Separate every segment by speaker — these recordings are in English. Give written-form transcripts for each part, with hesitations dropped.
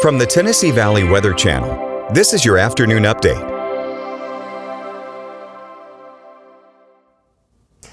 Speaker 1: From the Tennessee Valley Weather Channel, this is your afternoon update.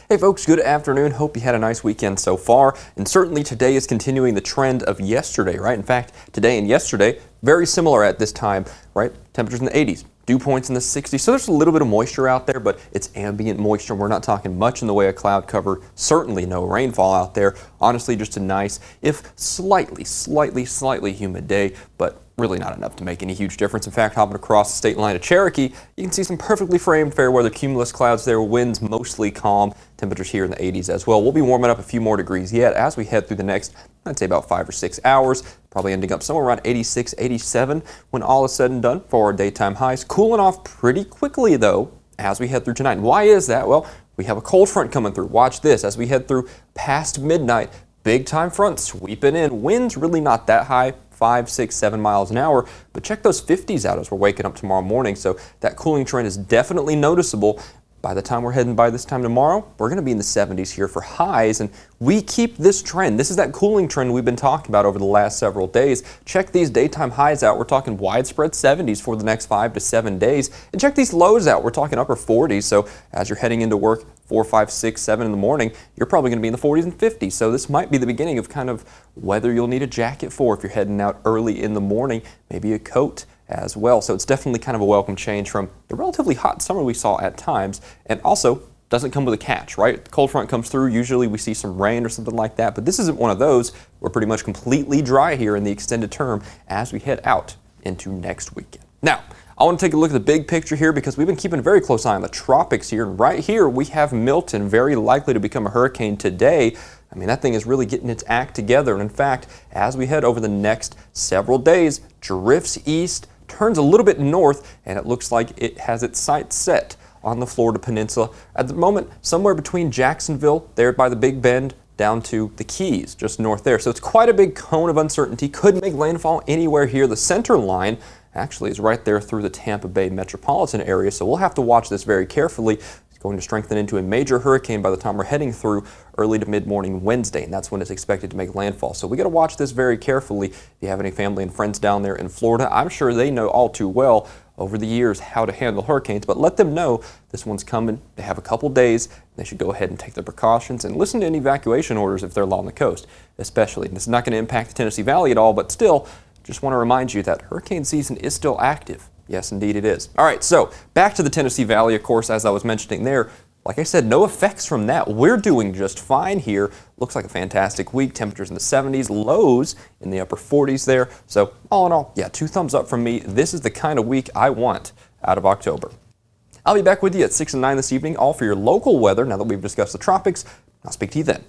Speaker 2: Hey folks, good afternoon. Hope you had a nice weekend so far. And certainly today is continuing the trend of yesterday, right? In fact, today and yesterday, very similar at this time, right? Temperatures in the 80s, dew points in the 60s. So there's a little bit of moisture out there, but it's ambient moisture. We're not talking much in the way of cloud cover. Certainly no rainfall out there. Honestly, just a nice, if slightly humid day, but really not enough to make any huge difference. In fact, hopping across the state line of Cherokee, you can see some perfectly framed fair weather cumulus clouds there, winds mostly calm, temperatures here in the 80s as well. We'll be warming up a few more degrees yet as we head through the next, I'd say about 5 or 6 hours, probably ending up somewhere around 86, 87 when all is said and done for our daytime highs. Cooling off pretty quickly though as we head through tonight. And why is that? Well, we have a cold front coming through. Watch this as we head through past midnight. Big time front sweeping in. Winds really not that high, 5, 6, 7 miles an hour, but check those 50s out as we're waking up tomorrow morning. So that cooling trend is definitely noticeable. By the time we're heading by this time tomorrow, we're going to be in the 70s here for highs, and we keep this trend. This is that cooling trend we've been talking about over the last several days. Check these daytime highs out. We're talking widespread 70s for the next 5 to 7 days. And check these lows out. We're talking upper 40s. So as you're heading into work 4, 5, 6, 7 in the morning, you're probably going to be in the 40s and 50s. So this might be the beginning of kind of weather you'll need a jacket for if you're heading out early in the morning, maybe a coat as well. So it's definitely kind of a welcome change from the relatively hot summer we saw at times, and also doesn't come with a catch, right? The cold front comes through, usually we see some rain or something like that, but this isn't one of those. We're pretty much completely dry here in the extended term as we head out into next weekend. Now, I want to take a look at the big picture here because we've been keeping a very close eye on the tropics here. And right here we have Milton, very likely to become a hurricane today. I mean, that thing is really getting its act together. And in fact, as we head over the next several days, drifts east, turns a little bit north, and it looks like it has its sights set on the Florida Peninsula. At the moment, somewhere between Jacksonville, there by the Big Bend, down to the Keys, just north there. So it's quite a big cone of uncertainty. Could make landfall anywhere here. The center line actually is right there through the Tampa Bay metropolitan area, so we'll have to watch this very carefully. It's going to strengthen into a major hurricane by the time we're heading through early to mid-morning Wednesday, and that's when it's expected to make landfall. So we got to watch this very carefully. If you have any family and friends down there in Florida, I'm sure they know all too well over the years how to handle hurricanes, but let them know this one's coming. They have a couple days. They should go ahead and take their precautions and listen to any evacuation orders if they're along the coast, especially. And this is not going to impact the Tennessee Valley at all, but still, just want to remind you that hurricane season is still active. Yes, indeed it is. All right, so back to the Tennessee Valley, of course, as I was mentioning there. Like I said, no effects from that. We're doing just fine here. Looks like a fantastic week. Temperatures in the 70s, lows in the upper 40s there. So all in all, yeah, 2 thumbs up from me. This is the kind of week I want out of October. I'll be back with you at 6 and 9 this evening, all for your local weather now that we've discussed the tropics. I'll speak to you then.